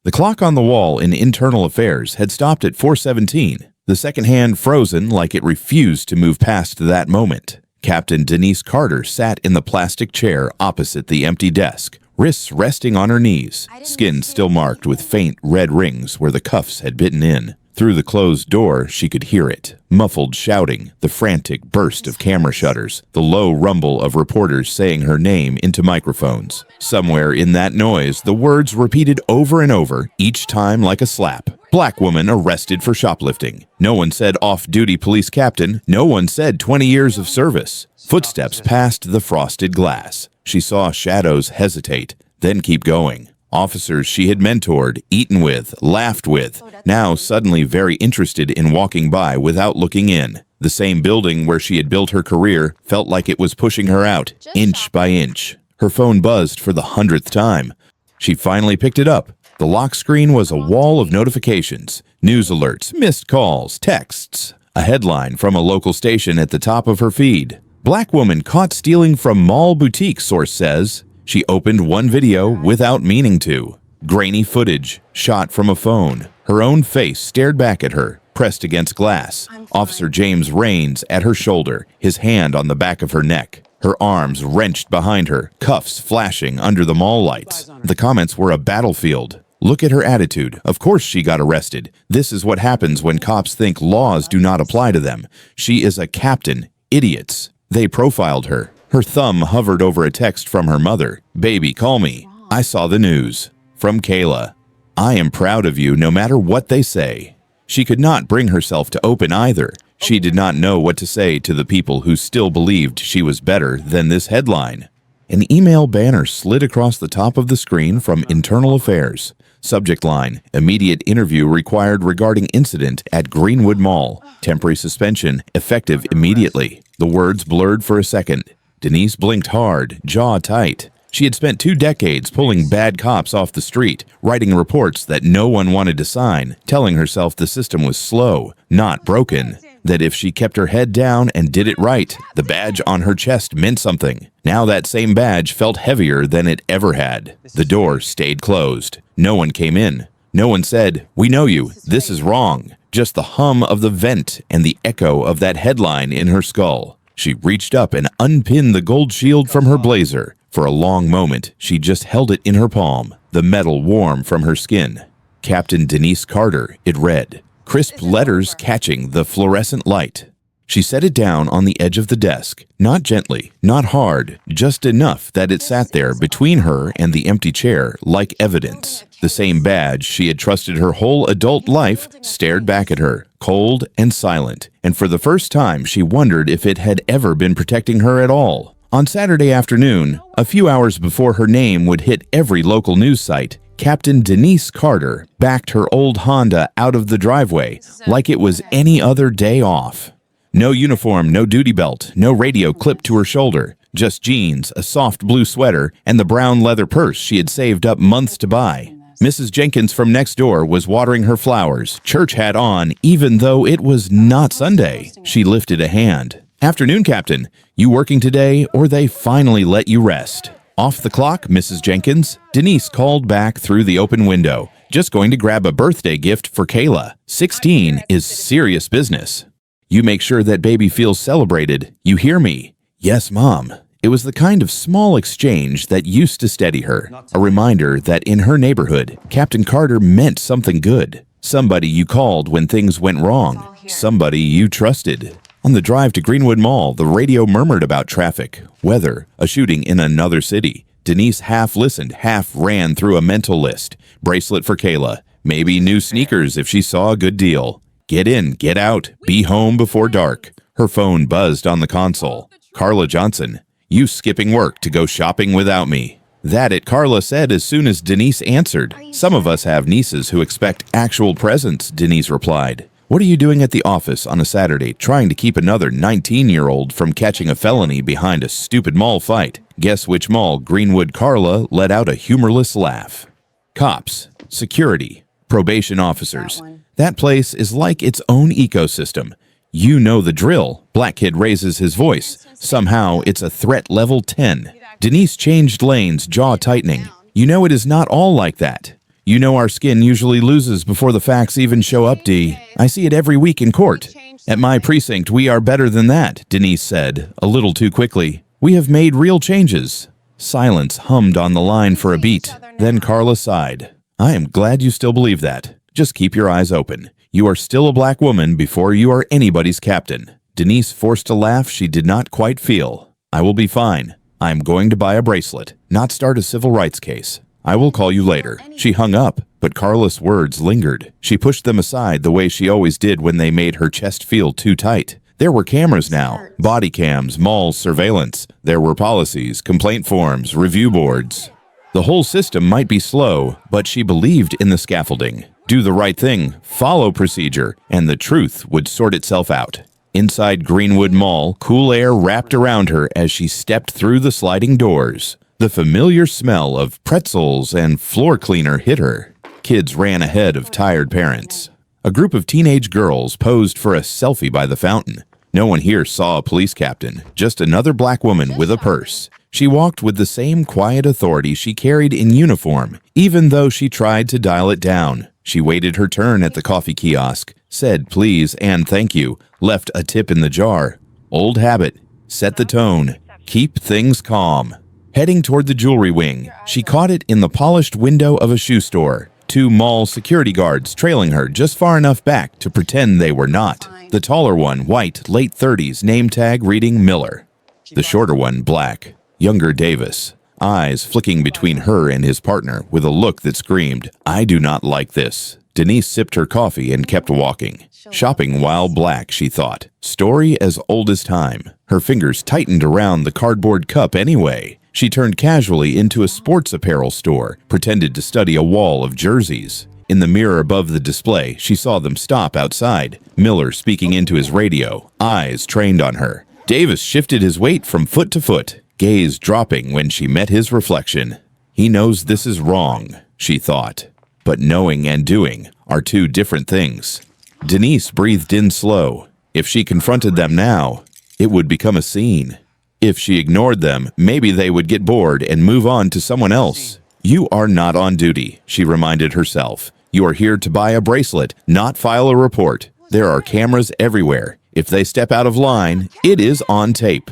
The clock on the wall in internal affairs had stopped at 4:17, the second hand frozen like it refused to move past that moment. Captain Denise Carter sat in the plastic chair opposite the empty desk, wrists resting on her knees, skin still marked with faint red rings where the cuffs had bitten in. Through the closed door, she could hear it. Muffled shouting, the frantic burst of camera shutters, the low rumble of reporters saying her name into microphones. Somewhere in that noise, the words repeated over and over, each time like a slap. Black woman arrested for shoplifting. No one said off-duty police captain. No one said 20 years of service. Footsteps passed the frosted glass. She saw shadows hesitate, then keep going. Officers she had mentored, eaten with, laughed with, now suddenly very interested in walking by without looking in. The same building where she had built her career felt like it was pushing her out, inch by inch. Her phone buzzed for the 100th time. She finally picked it up. The lock screen was a wall of notifications, news alerts, missed calls, texts. A headline from a local station at the top of her feed. Black woman caught stealing from mall boutique, source says. She opened one video without meaning to. Grainy footage, shot from a phone. Her own face stared back at her, pressed against glass. Officer James Raines at her shoulder, his hand on the back of her neck. Her arms wrenched behind her, cuffs flashing under the mall lights. The comments were a battlefield. Look at her attitude. Of course she got arrested. This is what happens when cops think laws do not apply to them. She is a captain. Idiots. They profiled her. Her thumb hovered over a text from her mother. Baby, call me. I saw the news. From Kayla. I am proud of you no matter what they say. She could not bring herself to open either. She did not know what to say to the people who still believed she was better than this headline. An email banner slid across the top of the screen from Internal Affairs. Subject line, immediate interview required regarding incident at Greenwood Mall. Temporary suspension, effective immediately. The words blurred for a second. Denise blinked hard, jaw tight. She had spent 2 decades pulling bad cops off the street, writing reports that no one wanted to sign, telling herself the system was slow, not broken, that if she kept her head down and did it right, the badge on her chest meant something. Now that same badge felt heavier than it ever had. The door stayed closed. No one came in. No one said, "We know you, this is wrong." Just the hum of the vent and the echo of that headline in her skull. She reached up and unpinned the gold shield from her blazer. For a long moment, she just held it in her palm, the metal warm from her skin. Captain Denise Carter, it read, crisp letters catching the fluorescent light. She set it down on the edge of the desk, not gently, not hard, just enough that it sat there between her and the empty chair like evidence. The same badge she had trusted her whole adult life stared back at her, cold and silent, and for the first time she wondered if it had ever been protecting her at all. On Saturday afternoon, a few hours before her name would hit every local news site, Captain Denise Carter backed her old Honda out of the driveway like it was any other day off. No uniform, no duty belt, no radio clipped to her shoulder, just jeans, a soft blue sweater, and the brown leather purse she had saved up months to buy. Mrs. Jenkins from next door was watering her flowers, church hat on, even though it was not Sunday. She lifted a hand. "Afternoon, Captain. You working today, or they finally let you rest?" "Off the clock, Mrs. Jenkins," Denise called back through the open window. "Just going to grab a birthday gift for Kayla. 16 is serious business." "You make sure that baby feels celebrated. You hear me?" "Yes, Mom." It was the kind of small exchange that used to steady her, a reminder that in her neighborhood, Captain Carter meant something good. Somebody you called when things went wrong. Somebody you trusted. On the drive to Greenwood Mall, the radio murmured about traffic, weather, a shooting in another city. Denise half listened, half ran through a mental list. Bracelet for Kayla. Maybe new sneakers if she saw a good deal. Get in, get out, be home before dark. Her phone buzzed on the console. Carla Johnson. "You skipping work to go shopping without me." That it, Carla said as soon as Denise answered. "Some of us have nieces who expect actual presents," Denise replied. "What are you doing at the office on a Saturday trying to keep another 19-year-old from catching a felony behind a stupid mall fight?" Guess which mall? Greenwood. Carla let out a humorless laugh. Cops, security, probation officers. That place is like its own ecosystem. You know the drill. Black kid raises his voice. Somehow it's a threat level 10. Denise changed lanes, jaw tightening. You know it is not all like that. You know our skin usually loses before the facts even show up, Dee. I see it every week in court. At my precinct, we are better than that, Denise said, a little too quickly. We have made real changes. Silence hummed on the line for a beat. Then Carla sighed. I am glad you still believe that. Just keep your eyes open. You are still a black woman before you are anybody's captain. Denise forced a laugh she did not quite feel. I will be fine. I am going to buy a bracelet, not start a civil rights case. I will call you later. She hung up, but Carla's words lingered. She pushed them aside the way she always did when they made her chest feel too tight. There were cameras now, body cams, mall surveillance. There were policies, complaint forms, review boards. The whole system might be slow, but she believed in the scaffolding. Do the right thing, follow procedure, and the truth would sort itself out. Inside Greenwood Mall, cool air wrapped around her as she stepped through the sliding doors. The familiar smell of pretzels and floor cleaner hit her. Kids ran ahead of tired parents. A group of teenage girls posed for a selfie by the fountain. No one here saw a police captain, just another black woman with a purse. She walked with the same quiet authority she carried in uniform, even though she tried to dial it down. She waited her turn at the coffee kiosk, said please and thank you, left a tip in the jar. Old habit. Set the tone. Keep things calm. Heading toward the jewelry wing, she caught it in the polished window of a shoe store. 2 mall security guards trailing her just far enough back to pretend they were not. The taller one, white, late 30s, name tag reading Miller. The shorter one, black, younger Davis. Eyes flicking between her and his partner with a look that screamed, I do not like this. Denise sipped her coffee and kept walking. Shopping while black, she thought. Story as old as time. Her fingers tightened around the cardboard cup anyway. She turned casually into a sports apparel store, pretended to study a wall of jerseys. In the mirror above the display, she saw them stop outside. Miller speaking into his radio, eyes trained on her. Davis shifted his weight from foot to foot, gaze dropping when she met his reflection. He knows this is wrong, she thought. But knowing and doing are 2 different things. Denise breathed in slow. If she confronted them now, it would become a scene. If she ignored them, maybe they would get bored and move on to someone else. You are not on duty, she reminded herself. You are here to buy a bracelet, not file a report. There are cameras everywhere. If they step out of line, it is on tape.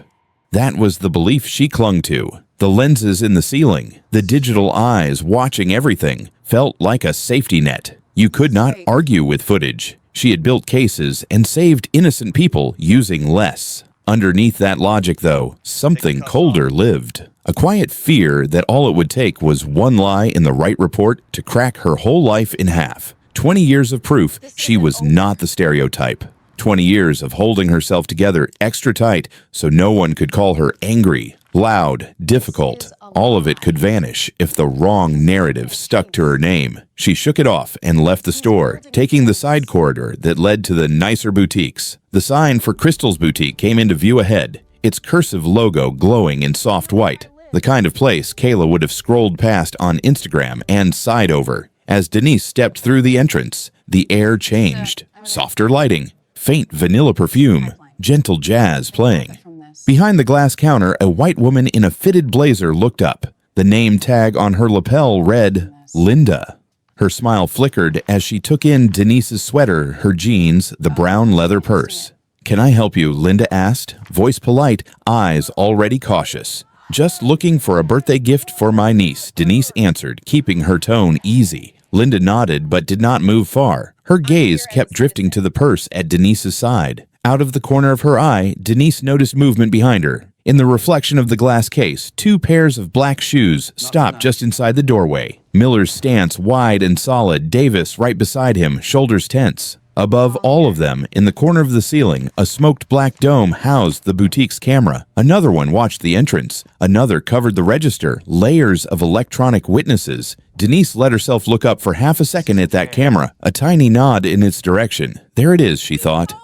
That was the belief she clung to. The lenses in the ceiling, the digital eyes watching everything, felt like a safety net. You could not argue with footage. She had built cases and saved innocent people using less. Underneath that logic, though, something colder lived. A quiet fear that all it would take was one lie in the right report to crack her whole life in half. 20 years of proof she was not the stereotype. 20 years of holding herself together extra tight so no one could call her angry, loud, difficult. All of it could vanish if the wrong narrative stuck to her name. She shook it off and left the store, taking the side corridor that led to the nicer boutiques. The sign for Crystal's boutique came into view ahead, its cursive logo glowing in soft white, the kind of place Kayla would have scrolled past on Instagram and sighed over. As Denise stepped through the entrance, the air changed. Softer lighting, faint vanilla perfume, gentle jazz playing. Behind the glass counter, a white woman in a fitted blazer looked up. The name tag on her lapel read, Linda. Her smile flickered as she took in Denise's sweater, her jeans, the brown leather purse. Can I help you? Linda asked, voice polite, eyes already cautious. Just looking for a birthday gift for my niece, Denise answered, keeping her tone easy. Linda nodded but did not move far. Her gaze kept drifting to the purse at Denise's side. Out of the corner of her eye, Denise noticed movement behind her. In the reflection of the glass case, 2 pairs of black shoes stopped just inside the doorway. Miller's stance wide and solid, Davis right beside him, shoulders tense. Above all of them, in the corner of the ceiling, a smoked black dome housed the boutique's camera. Another one watched the entrance. Another covered the register, layers of electronic witnesses. Denise let herself look up for half a second at that camera, a tiny nod in its direction. There it is, she thought.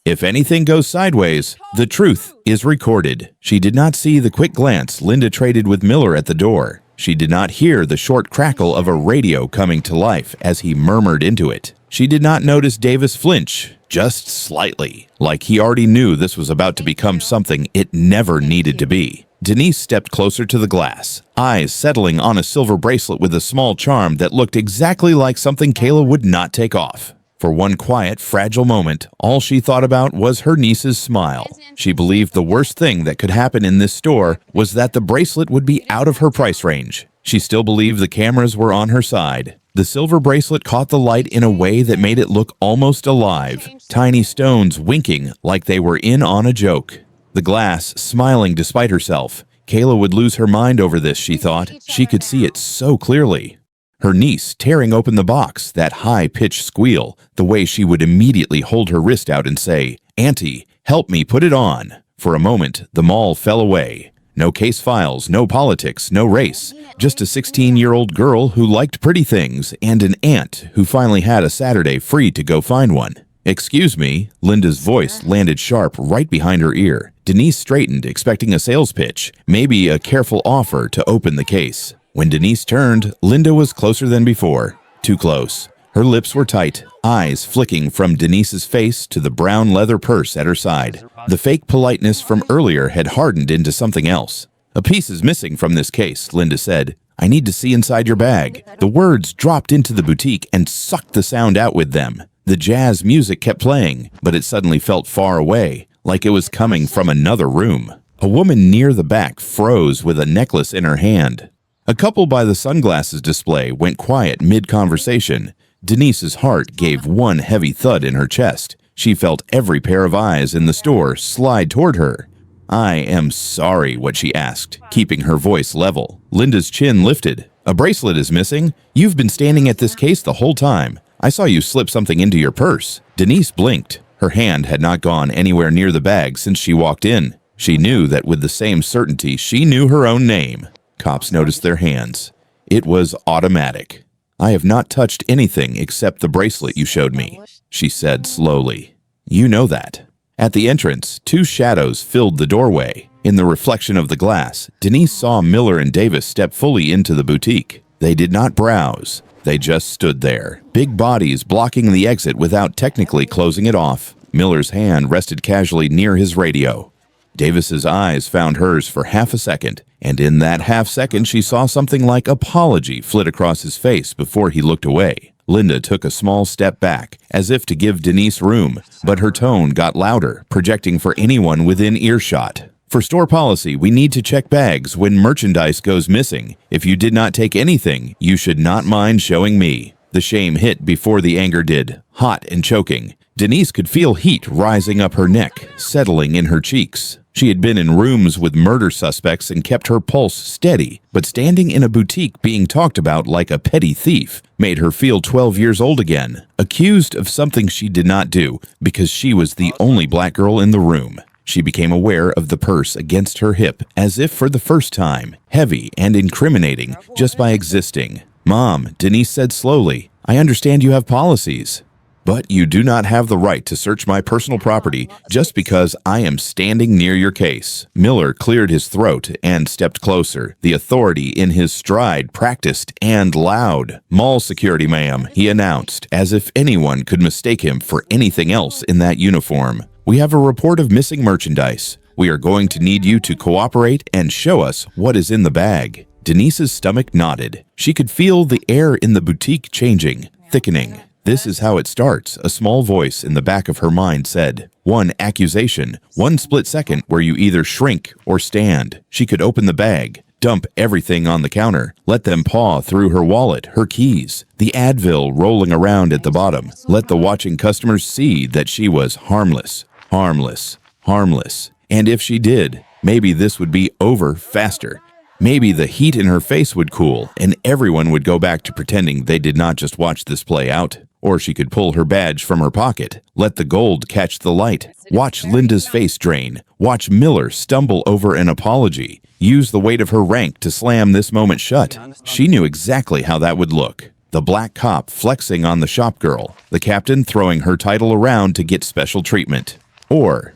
If anything goes sideways, the truth is recorded. She did not see the quick glance Linda traded with Miller at the door. She did not hear the short crackle of a radio coming to life as he murmured into it. She did not notice Davis flinch, just slightly, like he already knew this was about to become something it never needed to be. Denise stepped closer to the glass, eyes settling on a silver bracelet with a small charm that looked exactly like something Kayla would not take off. For one quiet, fragile moment, all she thought about was her niece's smile. She believed the worst thing that could happen in this store was that the bracelet would be out of her price range. She still believed the cameras were on her side. The silver bracelet caught the light in a way that made it look almost alive, tiny stones winking like they were in on a joke. The glass smiling despite herself. Kayla would lose her mind over this, she thought. She could see it so clearly. Her niece tearing open the box, that high-pitched squeal, the way she would immediately hold her wrist out and say, "Auntie, help me put it on." For a moment, the mall fell away. No case files, no politics, no race. Just a 16-year-old girl who liked pretty things and an aunt who finally had a Saturday free to go find one. "Excuse me," Linda's voice landed sharp right behind her ear. Denise straightened, expecting a sales pitch, maybe a careful offer to open the case. When Denise turned, Linda was closer than before. Too close. Her lips were tight, eyes flicking from Denise's face to the brown leather purse at her side. The fake politeness from earlier had hardened into something else. "A piece is missing from this case," Linda said. "I need to see inside your bag." The words dropped into the boutique and sucked the sound out with them. The jazz music kept playing, but it suddenly felt far away, like it was coming from another room. A woman near the back froze with a necklace in her hand. A couple by the sunglasses display went quiet mid-conversation. Denise's heart gave one heavy thud in her chest. She felt every pair of eyes in the store slide toward her. "I am sorry," what she asked, keeping her voice level. Linda's chin lifted. "A bracelet is missing. You've been standing at this case the whole time. I saw you slip something into your purse." Denise blinked. Her hand had not gone anywhere near the bag since she walked in. She knew that with the same certainty she knew her own name. Cops noticed their hands. It was automatic. "I have not touched anything except the bracelet you showed me," she said slowly. "You know that." At the entrance, two shadows filled the doorway. In the reflection of the glass, Denise saw Miller and Davis step fully into the boutique. They did not browse. They just stood there, big bodies blocking the exit without technically closing it off. Miller's hand rested casually near his radio. Davis's eyes found hers for half a second, and in that half second she saw something like apology flit across his face before he looked away. Linda took a small step back, as if to give Denise room, but her tone got louder, projecting for anyone within earshot. "For store policy, we need to check bags when merchandise goes missing. If you did not take anything, you should not mind showing me." The shame hit before the anger did, hot and choking. Denise could feel heat rising up her neck, settling in her cheeks. She had been in rooms with murder suspects and kept her pulse steady, but standing in a boutique being talked about like a petty thief made her feel 12 years old again, accused of something she did not do because she was the only black girl in the room. She became aware of the purse against her hip, as if for the first time, heavy and incriminating just by existing. "Mom," Denise said slowly, "I understand you have policies, but you do not have the right to search my personal property just because I am standing near your case." Miller cleared his throat and stepped closer, the authority in his stride practiced and loud. "Mall security, ma'am," he announced, as if anyone could mistake him for anything else in that uniform. "We have a report of missing merchandise. We are going to need you to cooperate and show us what is in the bag." Denise's stomach knotted. She could feel the air in the boutique changing, thickening. "This is how it starts," a small voice in the back of her mind said. "One accusation, one split second where you either shrink or stand." She could open the bag, dump everything on the counter, let them paw through her wallet, her keys, the Advil rolling around at the bottom, let the watching customers see that she was harmless, harmless, harmless. And if she did, maybe this would be over faster. Maybe the heat in her face would cool, and everyone would go back to pretending they did not just watch this play out. Or she could pull her badge from her pocket, let the gold catch the light, watch Linda's face drain, watch Miller stumble over an apology, use the weight of her rank to slam this moment shut. She knew exactly how that would look. The black cop flexing on the shop girl, the captain throwing her title around to get special treatment. Or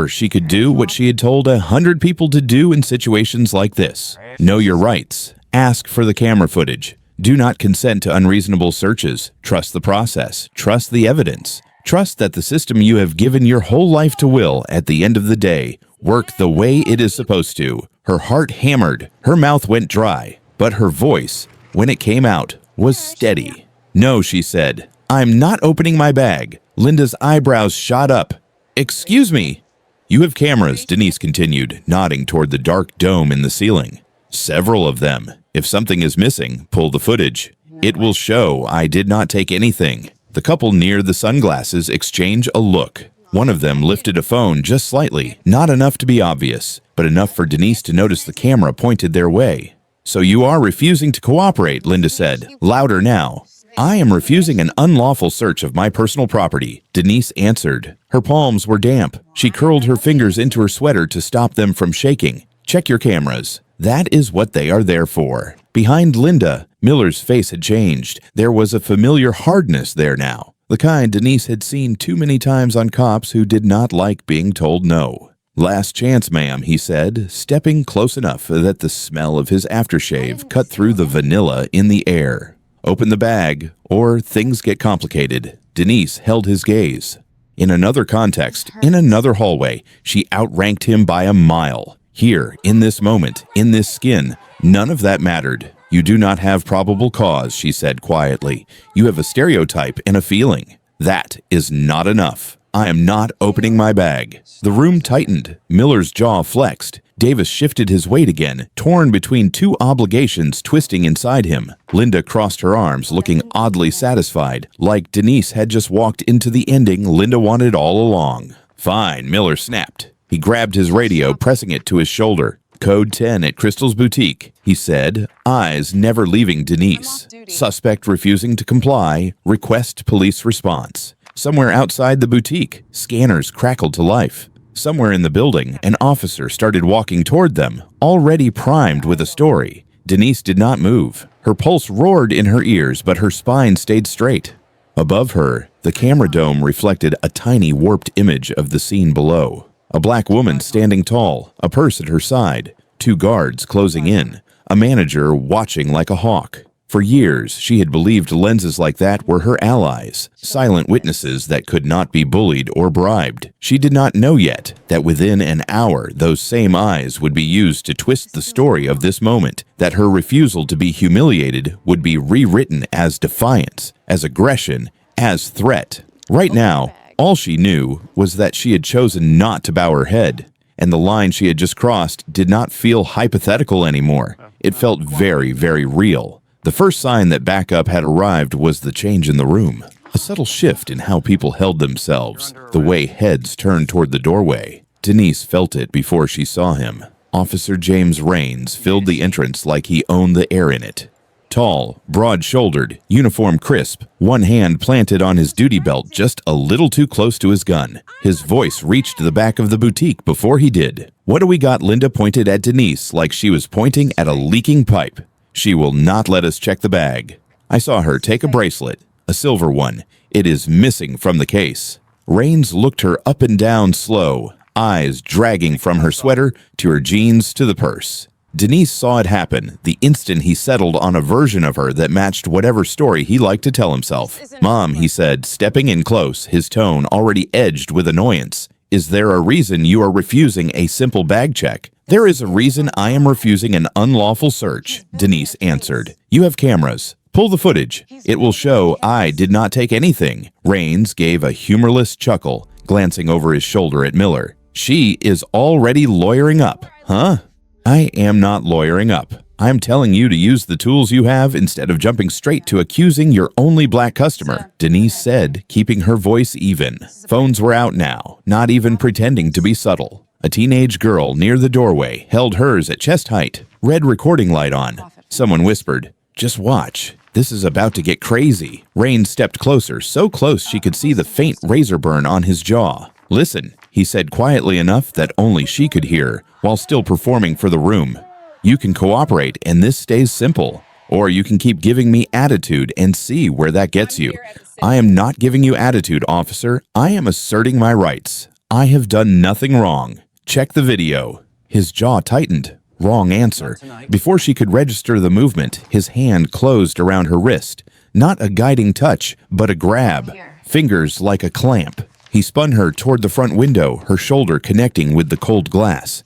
she could do what she had told 100 people to do in situations like this. Know your rights. Ask for the camera footage. Do not consent to unreasonable searches. Trust the process. Trust the evidence. Trust that the system you have given your whole life to will, at the end of the day, work the way it is supposed to. Her heart hammered, her mouth went dry, but her voice, when it came out, was steady. "No," she said. "I'm not opening my bag." Linda's eyebrows shot up. "Excuse me." "You have cameras," Denise continued, nodding toward the dark dome in the ceiling. "Several of them. If something is missing, pull the footage. It will show I did not take anything." The couple near the sunglasses exchange a look. One of them lifted a phone just slightly, not enough to be obvious, but enough for Denise to notice the camera pointed their way. "So you are refusing to cooperate," Linda said, louder now. "I am refusing an unlawful search of my personal property," Denise answered. Her palms were damp. She curled her fingers into her sweater to stop them from shaking. "Check your cameras. That is what they are there for." Behind Linda, Miller's face had changed. There was a familiar hardness there now, the kind Denise had seen too many times on cops who did not like being told no. "Last chance, ma'am," he said, stepping close enough that the smell of his aftershave cut through the vanilla in the air. "Open the bag, or things get complicated." Denise held his gaze. In another context, in another hallway, she outranked him by a mile. Here, in this moment, in this skin, none of that mattered. "You do not have probable cause," she said quietly. "You have a stereotype and a feeling. That is not enough. I am not opening my bag." The room tightened. Miller's jaw flexed. Davis shifted his weight again, torn between two obligations twisting inside him. Linda crossed her arms, looking oddly satisfied, like Denise had just walked into the ending Linda wanted all along. "Fine," Miller snapped. He grabbed his radio, pressing it to his shoulder. "Code 10 at Crystal's boutique," he said, eyes never leaving Denise. Suspect refusing to comply. Request police response. Somewhere outside the boutique, scanners crackled to life. Somewhere in the building, an officer started walking toward them, already primed with a story. Denise did not move. Her pulse roared in her ears, but her spine stayed straight. Above her, the camera dome reflected a tiny warped image of the scene below. A black woman standing tall, a purse at her side, two guards closing in, a manager watching like a hawk. For years, she had believed lenses like that were her allies, silent witnesses that could not be bullied or bribed. She did not know yet that within an hour, those same eyes would be used to twist the story of this moment, that her refusal to be humiliated would be rewritten as defiance, as aggression, as threat. Right now, all she knew was that she had chosen not to bow her head, and the line she had just crossed did not feel hypothetical anymore. It felt very, very real. The first sign that backup had arrived was the change in the room. A subtle shift in how people held themselves, the way heads turned toward the doorway. Denise felt it before she saw him. Officer James Raines filled the entrance like he owned the air in it. Tall, broad-shouldered, uniform crisp, one hand planted on his duty belt just a little too close to his gun. His voice reached the back of the boutique before he did. "What do we got?" Linda pointed at Denise like she was pointing at a leaking pipe. "She will not let us check the bag." I saw her take a bracelet, a silver one. "It is missing from the case." Raines looked her up and down slow, eyes dragging from her sweater to her jeans to the purse. Denise saw it happen the instant he settled on a version of her that matched whatever story he liked to tell himself. "Mom," he said, stepping in close, his tone already edged with annoyance. "Is there a reason you are refusing a simple bag check?" "There is a reason I am refusing an unlawful search," Denise answered. "You have cameras. Pull the footage. It will show I did not take anything." Raines gave a humorless chuckle, glancing over his shoulder at Miller. "She is already lawyering up, huh?" "I am not lawyering up. I am telling you to use the tools you have instead of jumping straight to accusing your only black customer," Denise said, keeping her voice even. Phones were out now, not even pretending to be subtle. A teenage girl near the doorway held hers at chest height, red recording light on. Someone whispered, "Just watch. This is about to get crazy." Rain stepped closer, so close she could see the faint razor burn on his jaw. "Listen," he said quietly enough that only she could hear, while still performing for the room. "You can cooperate and this stays simple, or you can keep giving me attitude and see where that gets you." "I am not giving you attitude, officer. I am asserting my rights. I have done nothing wrong. Check the video." His jaw tightened. Wrong answer. Before she could register the movement, his hand closed around her wrist. Not a guiding touch, but a grab. Fingers like a clamp. He spun her toward the front window, her shoulder connecting with the cold glass.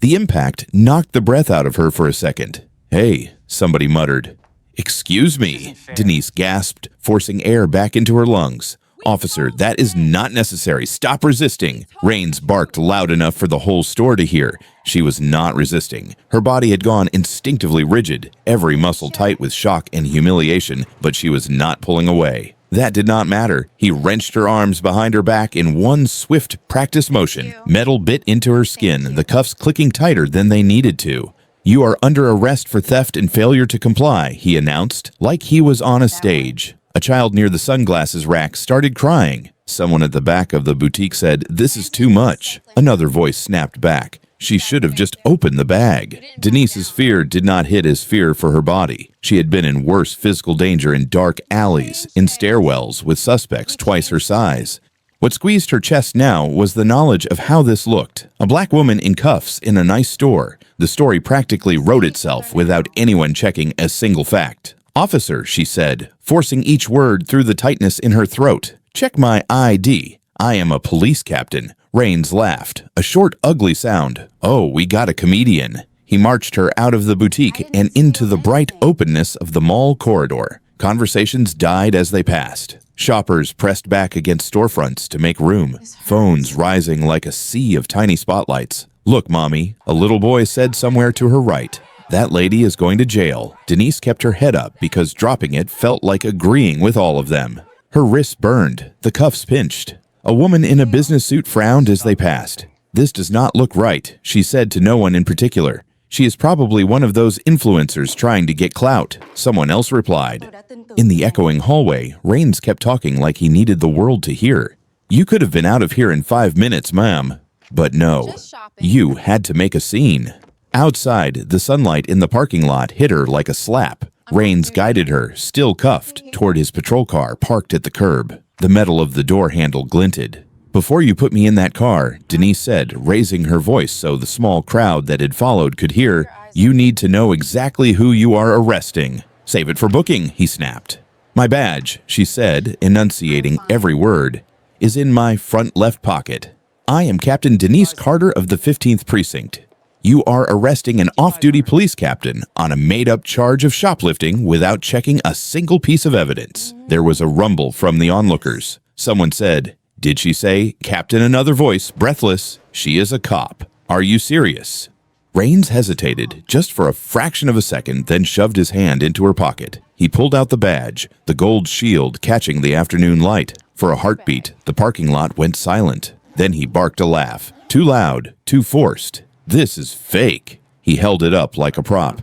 The impact knocked the breath out of her for a second. "Hey," somebody muttered. "Excuse me," Denise gasped, forcing air back into her lungs. "Officer, that is not necessary. Stop resisting." Rains barked loud enough for the whole store to hear. She was not resisting. Her body had gone instinctively rigid, every muscle tight with shock and humiliation, but she was not pulling away. That did not matter. He wrenched her arms behind her back in one swift practice motion. Metal bit into her skin, the cuffs clicking tighter than they needed to. "You are under arrest for theft and failure to comply," he announced, like he was on a stage. A child near the sunglasses rack started crying. Someone at the back of the boutique said, "This is too much." Another voice snapped back, "She should have just opened the bag." Denise's fear did not hit as fear for her body. She had been in worse physical danger in dark alleys, in stairwells with suspects twice her size. What squeezed her chest now was the knowledge of how this looked. A black woman in cuffs in a nice store. The story practically wrote itself without anyone checking a single fact. "Officer," she said, forcing each word through the tightness in her throat. "Check my ID. I am a police captain." Rains laughed, a short, ugly sound. "Oh, we got a comedian." He marched her out of the boutique and into the bright openness of the mall corridor. Conversations died as they passed. Shoppers pressed back against storefronts to make room, phones rising like a sea of tiny spotlights. "Look, Mommy," a little boy said somewhere to her right. "That lady is going to jail." Denise kept her head up because dropping it felt like agreeing with all of them. Her wrists burned, the cuffs pinched. A woman in a business suit frowned as they passed. "This does not look right," she said to no one in particular. "She is probably one of those influencers trying to get clout," someone else replied. In the echoing hallway, Rains kept talking like he needed the world to hear. "You could have been out of here in 5 minutes, ma'am." But no, you had to make a scene. Outside, the sunlight in the parking lot hit her like a slap. Rains guided her, still cuffed, toward his patrol car parked at the curb. The metal of the door handle glinted. "Before you put me in that car," Denise said, raising her voice so the small crowd that had followed could hear, "you need to know exactly who you are arresting." "Save it for booking," he snapped. "My badge," she said, enunciating every word, "is in my front left pocket. I am Captain Denise Carter of the 15th Precinct. You are arresting an off-duty police captain on a made-up charge of shoplifting without checking a single piece of evidence." There was a rumble from the onlookers. Someone said, "Did she say, Captain?" Another voice, breathless, "She is a cop. Are you serious?" Rains hesitated just for a fraction of a second, then shoved his hand into her pocket. He pulled out the badge, the gold shield catching the afternoon light. For a heartbeat, the parking lot went silent. Then he barked a laugh, too loud, too forced. "This is fake." He held it up like a prop.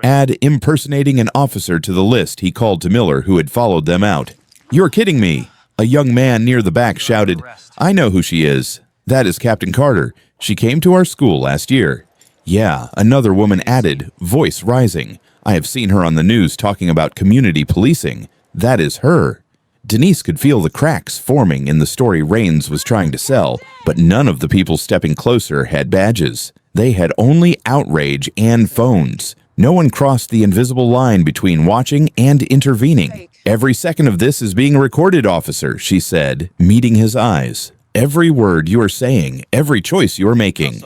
"Add impersonating an officer to the list," he called to Miller, who had followed them out. "You're kidding me." A young man near the back shouted, "I know who she is. That is Captain Carter. She came to our school last year." "Yeah," another woman added, voice rising. "I have seen her on the news talking about community policing. That is her." Denise could feel the cracks forming in the story Rains was trying to sell, but none of the people stepping closer had badges. They had only outrage and phones. No one crossed the invisible line between watching and intervening. "Every second of this is being recorded, officer," she said, meeting his eyes. "Every word you are saying, every choice you are making."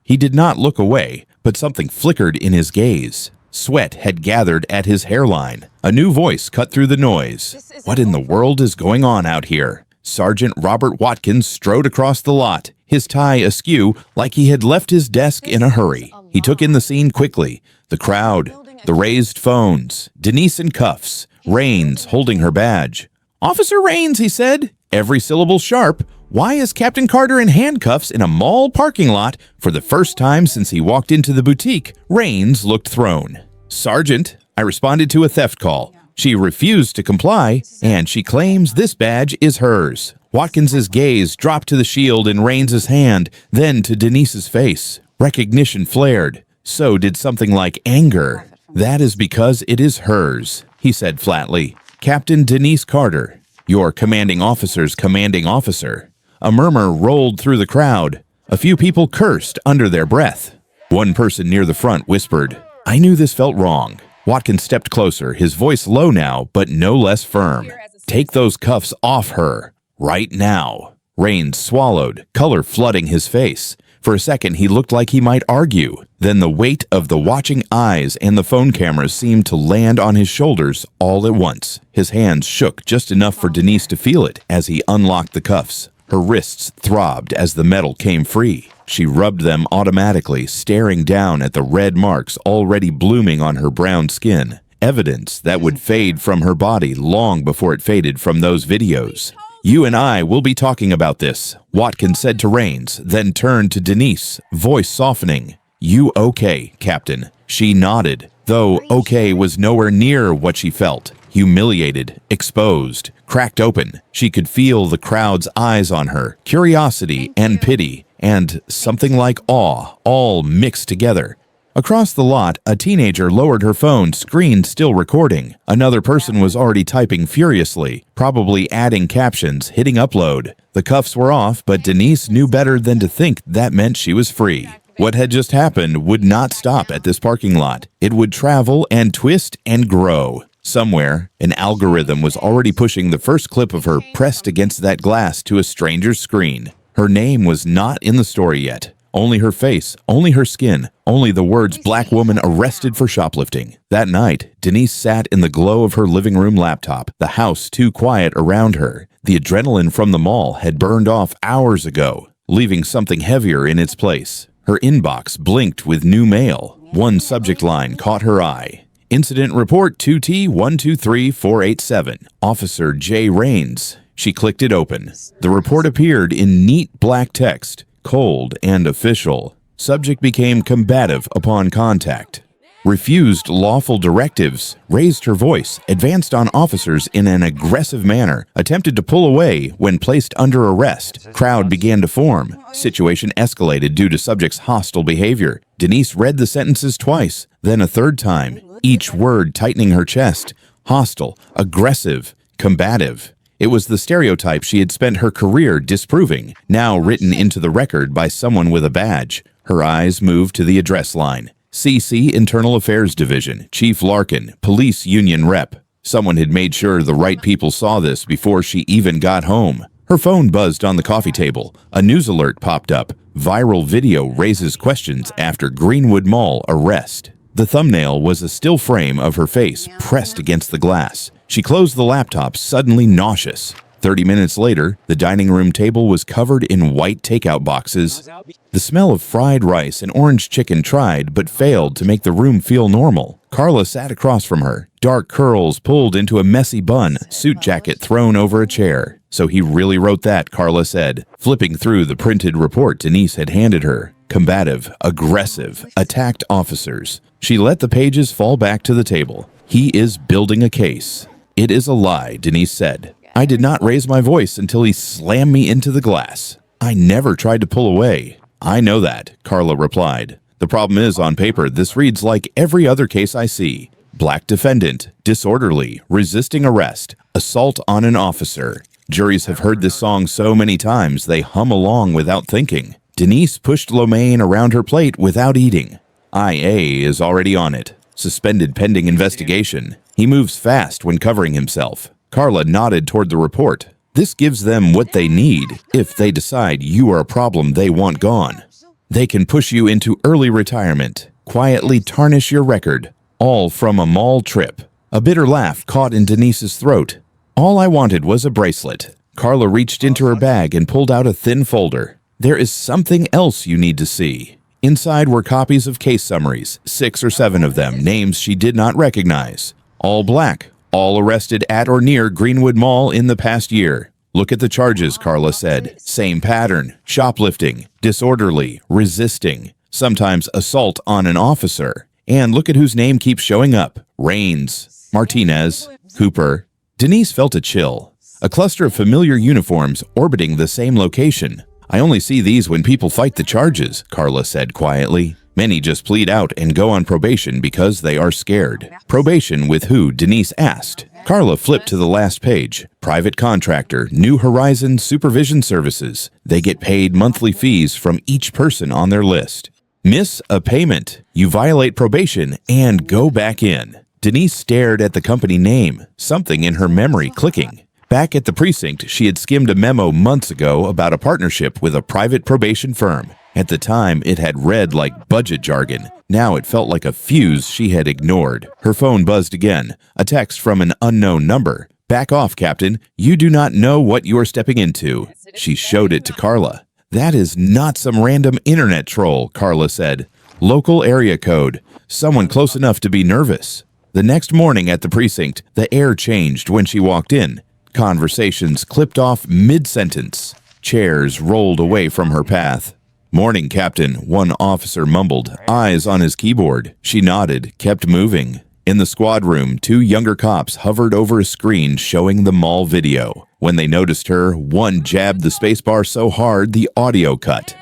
He did not look away, but something flickered in his gaze. Sweat had gathered at his hairline. A new voice cut through the noise. "What in the world is going on out here?" Sergeant Robert Watkins strode across the lot, his tie askew like he had left his desk in a hurry. He took in the scene quickly. The crowd, the raised phones, Denise in cuffs, Rains holding her badge. "Officer Rains," he said, every syllable sharp. "Why is Captain Carter in handcuffs in a mall parking lot for the first time since he walked into the boutique?" Rains looked thrown. "Sergeant, I responded to a theft call. She refused to comply, and she claims this badge is hers." Watkins's gaze dropped to the shield in Rains's hand, then to Denise's face. Recognition flared. So did something like anger. "That is because it is hers," he said flatly. "Captain Denise Carter, your commanding officer's commanding officer." A murmur rolled through the crowd. A few people cursed under their breath. One person near the front whispered, "I knew this felt wrong." Watkins stepped closer, his voice low now, but no less firm. "Take those cuffs off her, right now." Rains swallowed, color flooding his face. For a second, he looked like he might argue. Then the weight of the watching eyes and the phone cameras seemed to land on his shoulders all at once. His hands shook just enough for Denise to feel it as he unlocked the cuffs. Her wrists throbbed as the metal came free. She rubbed them automatically, staring down at the red marks already blooming on her brown skin. Evidence that would fade from her body long before it faded from those videos. "You and I will be talking about this," Watkins said to Raines, then turned to Denise, voice softening. "You okay, Captain?" She nodded, though okay was nowhere near what she felt. Humiliated, exposed, cracked open. She could feel the crowd's eyes on her, curiosity and pity, and something like awe, all mixed together. Across the lot, a teenager lowered her phone, screen still recording. Another person was already typing furiously, probably adding captions, hitting upload. The cuffs were off, but Denise knew better than to think that meant she was free. What had just happened would not stop at this parking lot. It would travel and twist and grow. Somewhere, an algorithm was already pushing the first clip of her pressed against that glass to a stranger's screen. Her name was not in the story yet. Only her face, only her skin, only the words "black woman arrested for shoplifting." That night, Denise sat in the glow of her living room laptop, the house too quiet around her. The adrenaline from the mall had burned off hours ago, leaving something heavier in its place. Her inbox blinked with new mail. One subject line caught her eye. Incident Report 2T123487, Officer J. Raines. She clicked it open. The report appeared in neat black text, cold and official. Subject became combative upon contact. Refused lawful directives, raised her voice, advanced on officers in an aggressive manner, attempted to pull away when placed under arrest. Crowd began to form. Situation escalated due to subject's hostile behavior. Denise read the sentences twice, then a third time, each word tightening her chest. Hostile, aggressive, combative. It was the stereotype she had spent her career disproving, now written into the record by someone with a badge. Her eyes moved to the address line. CC Internal Affairs Division, Chief Larkin, Police Union Rep. Someone had made sure the right people saw this before she even got home. Her phone buzzed on the coffee table. A news alert popped up. Viral video raises questions after Greenwood Mall arrest. The thumbnail was a still frame of her face pressed against the glass. She closed the laptop, suddenly nauseous. 30 minutes later, the dining room table was covered in white takeout boxes. The smell of fried rice and orange chicken tried but failed to make the room feel normal. Carla sat across from her, dark curls pulled into a messy bun, suit jacket thrown over a chair. "So he really wrote that," Carla said, flipping through the printed report Denise had handed her. Combative, aggressive, attacked officers. She let the pages fall back to the table. "He is building a case." "It is a lie," Denise said. "I did not raise my voice until he slammed me into the glass. I never tried to pull away." "I know that," Carla replied. "The problem is, on paper, this reads like every other case I see. Black defendant, disorderly, resisting arrest, assault on an officer." Juries have heard this song so many times they hum along without thinking. Denise pushed lo mein around her plate without eating. IA is already on it. Suspended pending investigation. He moves fast when covering himself. Carla nodded toward the report. This gives them what they need if they decide you are a problem they want gone. They can push you into early retirement, quietly tarnish your record, all from a mall trip. A bitter laugh caught in Denise's throat. "All I wanted was a bracelet." Carla reached into her bag and pulled out a thin folder. "There is something else you need to see." Inside were copies of case summaries, 6 or 7 of them, names she did not recognize. All black, all arrested at or near Greenwood Mall in the past year. "Look at the charges," Carla said. "Same pattern, shoplifting, disorderly, resisting, sometimes assault on an officer. And look at whose name keeps showing up. Raines, Martinez, Cooper." Denise felt a chill. A cluster of familiar uniforms orbiting the same location. "I only see these when people fight the charges," Carla said quietly. "Many just plead out and go on probation because they are scared." "Probation with who?" Denise asked. Carla flipped to the last page. "Private contractor, New Horizon Supervision Services. They get paid monthly fees from each person on their list. Miss a payment, you violate probation and go back in." Denise stared at the company name, something in her memory clicking. Back at the precinct, she had skimmed a memo months ago about a partnership with a private probation firm. At the time, it had read like budget jargon. Now it felt like a fuse she had ignored. Her phone buzzed again. A text from an unknown number. "Back off, Captain. You do not know what you are stepping into." She showed it to Carla. "That is not some random internet troll," Carla said. "Local area code. Someone close enough to be nervous." The next morning at the precinct, the air changed when she walked in. Conversations clipped off mid-sentence. Chairs rolled away from her path. "Morning, Captain," one officer mumbled, eyes on his keyboard. She nodded, kept moving. In the squad room, two younger cops hovered over a screen showing the mall video. When they noticed her, one jabbed the spacebar so hard the audio cut.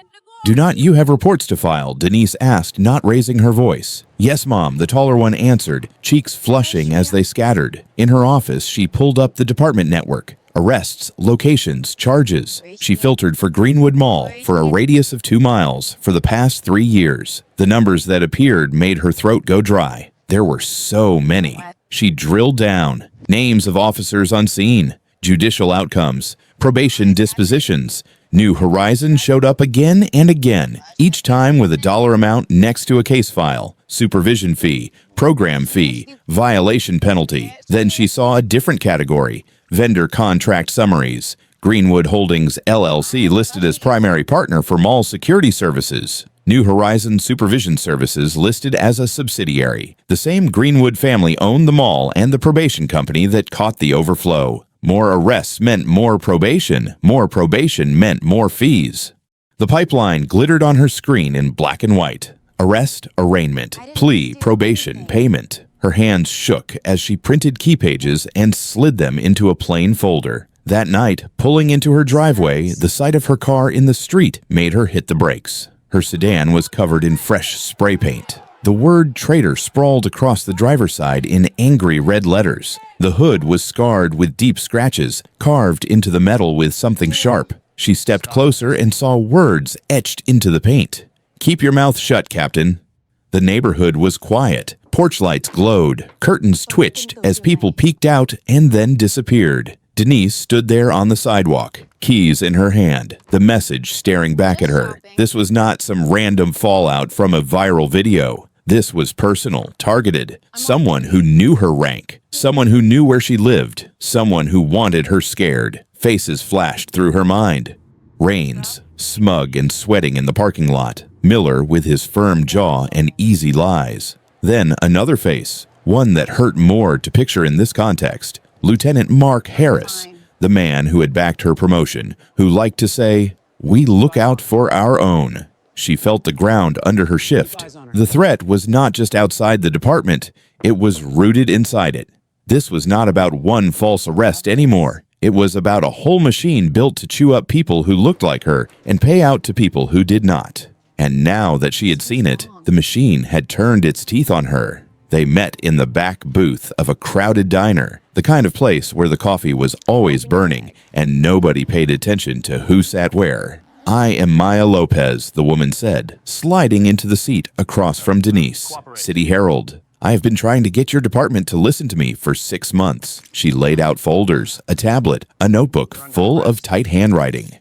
"Do not you have reports to file?" Denise asked, not raising her voice. "Yes, Mom," the taller one answered, cheeks flushing as they scattered. In her office, she pulled up the department network. Arrests, locations, charges. She filtered for Greenwood Mall for a radius of 2 miles for the past 3 years. The numbers that appeared made her throat go dry. There were so many. She drilled down. Names of officers unseen, judicial outcomes, probation dispositions. New Horizons showed up again and again, each time with a dollar amount next to a case file, supervision fee, program fee, violation penalty. Then she saw a different category, vendor contract summaries. Greenwood Holdings LLC listed as primary partner for mall security services. New Horizons Supervision Services listed as a subsidiary. The same Greenwood family owned the mall and the probation company that caught the overflow. More arrests meant more probation meant more fees. The pipeline glittered on her screen in black and white. Arrest, arraignment, plea, probation, payment. Her hands shook as she printed key pages and slid them into a plain folder. That night, pulling into her driveway, the sight of her car in the street made her hit the brakes. Her sedan was covered in fresh spray paint. The word traitor sprawled across the driver's side in angry red letters. The hood was scarred with deep scratches, carved into the metal with something sharp. She stepped closer and saw words etched into the paint. "Keep your mouth shut, Captain." The neighborhood was quiet. Porch lights glowed. Curtains twitched as people peeked out and then disappeared. Denise stood there on the sidewalk, keys in her hand, the message staring back at her. This was not some random fallout from a viral video. This was personal, targeted. Someone who knew her rank, someone who knew where she lived, someone who wanted her scared. Faces flashed through her mind. Rains, smug and sweating in the parking lot. Miller with his firm jaw and easy lies. Then another face, one that hurt more to picture in this context. Lieutenant Mark Harris, the man who had backed her promotion, who liked to say, "We look out for our own." She felt the ground under her shift. The threat was not just outside the department, it was rooted inside it. This was not about one false arrest anymore. It was about a whole machine built to chew up people who looked like her and pay out to people who did not. And now that she had seen it, the machine had turned its teeth on her. They met in the back booth of a crowded diner, the kind of place where the coffee was always burning and nobody paid attention to who sat where. "I am Maya Lopez," the woman said, sliding into the seat across from Denise. "City Herald. I have been trying to get your department to listen to me for 6 months." She laid out folders, a tablet, a notebook full of tight handwriting.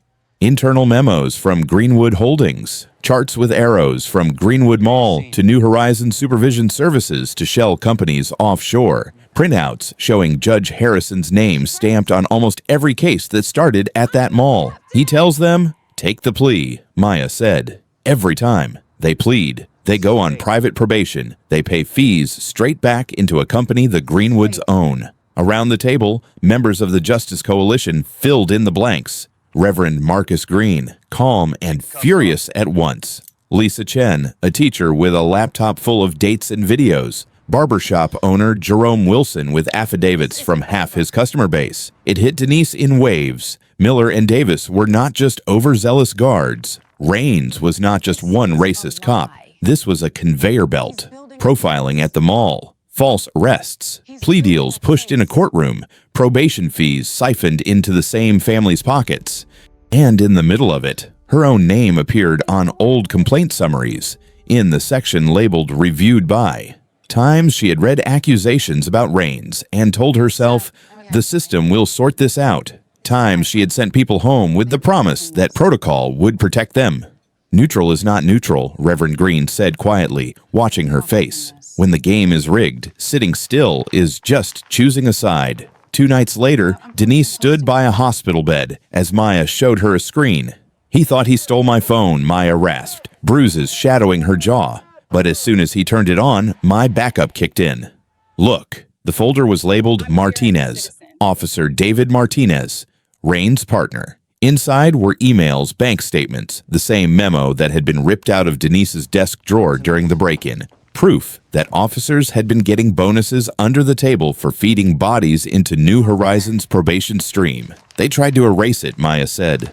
Internal memos from Greenwood Holdings. Charts with arrows from Greenwood Mall to New Horizons Supervision Services to shell companies offshore. Printouts showing Judge Harrison's name stamped on almost every case that started at that mall. He tells them, "Take the plea," Maya said. Every time. They plead. They go on private probation. They pay fees straight back into a company the Greenwoods own. Around the table, members of the Justice Coalition filled in the blanks. Reverend Marcus Green, calm and furious at once. Lisa Chen, a teacher with a laptop full of dates and videos. Barbershop owner Jerome Wilson with affidavits from half his customer base. It hit Denise in waves. Miller and Davis were not just overzealous guards. Raines was not just one racist cop. This was a conveyor belt. Profiling at the mall. False arrests, plea deals pushed in a courtroom, probation fees siphoned into the same family's pockets. And in the middle of it, her own name appeared on old complaint summaries, in the section labeled Reviewed By. Times she had read accusations about Raines and told herself, the system will sort this out. Times she had sent people home with the promise that protocol would protect them. Neutral is not neutral, Reverend Green said quietly, watching her face. When the game is rigged, sitting still is just choosing a side. 2 nights later, Denise stood by a hospital bed as Maya showed her a screen. "He thought he stole my phone," Maya rasped, bruises shadowing her jaw. But as soon as he turned it on, my backup kicked in. "Look." The folder was labeled Martinez, Officer David Martinez, Rain's partner. Inside were emails, bank statements, the same memo that had been ripped out of Denise's desk drawer during the break-in. Proof that officers had been getting bonuses under the table for feeding bodies into New Horizons' probation stream. "They tried to erase it," Maya said.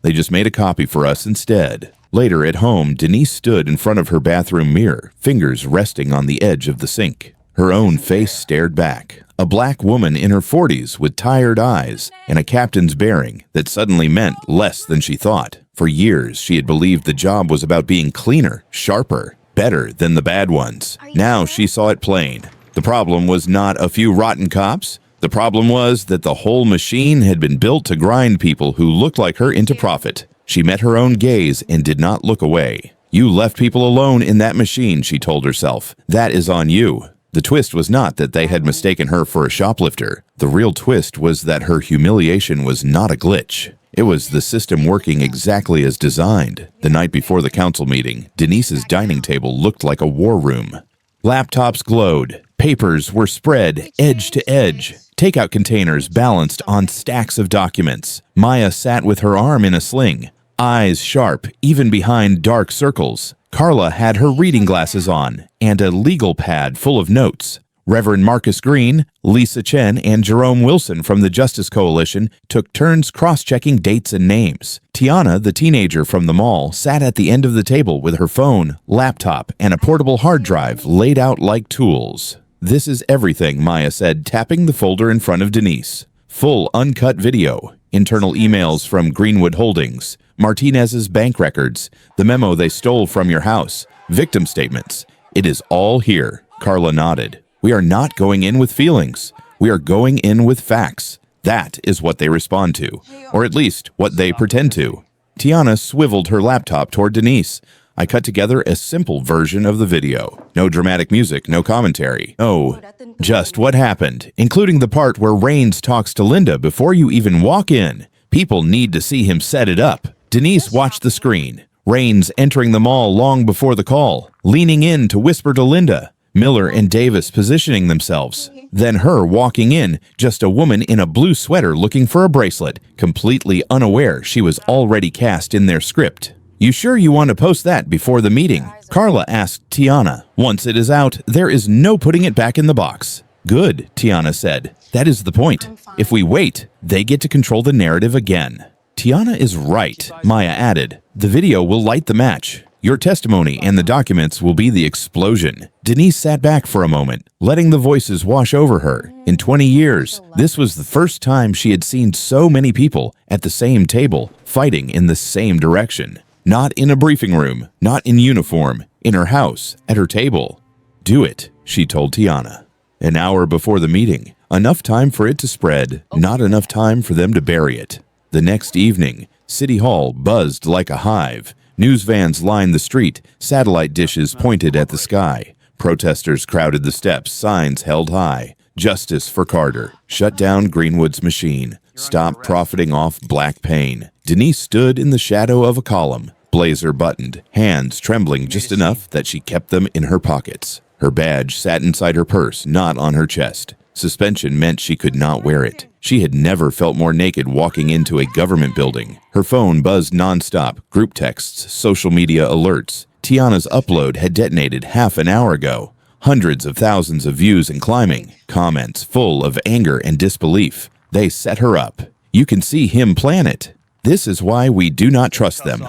"They just made a copy for us instead." Later at home, Denise stood in front of her bathroom mirror, fingers resting on the edge of the sink. Her own face stared back. A black woman in her 40s with tired eyes and a captain's bearing that suddenly meant less than she thought. For years, she had believed the job was about being cleaner, sharper, better than the bad ones. Now she saw it plain. The problem was not a few rotten cops. The problem was that the whole machine had been built to grind people who looked like her into profit. She met her own gaze and did not look away. "You left people alone in that machine," she told herself. "That is on you." The twist was not that they had mistaken her for a shoplifter. The real twist was that her humiliation was not a glitch. It was the system working exactly as designed. The night before the council meeting, Denise's dining table looked like a war room. Laptops glowed. Papers were spread edge to edge. Takeout containers balanced on stacks of documents. Maya sat with her arm in a sling, eyes sharp, even behind dark circles. Carla had her reading glasses on and a legal pad full of notes. Reverend Marcus Green, Lisa Chen, and Jerome Wilson from the Justice Coalition took turns cross-checking dates and names. Tiana, the teenager from the mall, sat at the end of the table with her phone, laptop, and a portable hard drive laid out like tools. "This is everything," Maya said, tapping the folder in front of Denise. Full uncut video, internal emails from Greenwood Holdings, Martinez's bank records, the memo they stole from your house, victim statements. "It is all here," Carla nodded. "We are not going in with feelings. We are going in with facts. That is what they respond to, or at least what they pretend to." Tiana swiveled her laptop toward Denise. "I cut together a simple version of the video. No dramatic music, no commentary. Oh, just what happened, including the part where Rains talks to Linda before you even walk in. People need to see him set it up." Denise watched the screen. Rains entering the mall long before the call, leaning in to whisper to Linda. Miller and Davis positioning themselves. Then her walking in, just a woman in a blue sweater looking for a bracelet, completely unaware she was already cast in their script. "You sure you want to post that before the meeting?" Carla asked Tiana. "Once it is out, there is no putting it back in the box." "Good," Tiana said. "That is the point. If we wait, they get to control the narrative again." "Tiana is right," Maya added. "The video will light the match. Your testimony and the documents will be the explosion." Denise sat back for a moment, letting the voices wash over her. In 20 years, this was the first time she had seen so many people at the same table, fighting in the same direction. Not in a briefing room, not in uniform, in her house, at her table. "Do it," she told Tiana. An hour before the meeting, enough time for it to spread, not enough time for them to bury it. The next evening, City Hall buzzed like a hive. News vans lined the street, satellite dishes pointed at the sky. Protesters crowded the steps, signs held high. "Justice for Carter. Shut down Greenwood's machine. Stop profiting off black pain." Denise stood in the shadow of a column, blazer buttoned, hands trembling just enough that she kept them in her pockets. Her badge sat inside her purse, not on her chest. Suspension meant she could not wear it. She had never felt more naked walking into a government building. Her phone buzzed nonstop, group texts, social media alerts. Tiana's upload had detonated half an hour ago. Hundreds of thousands of views and climbing. Comments full of anger and disbelief. They set her up. "You can see him plan it. This is why we do not trust them."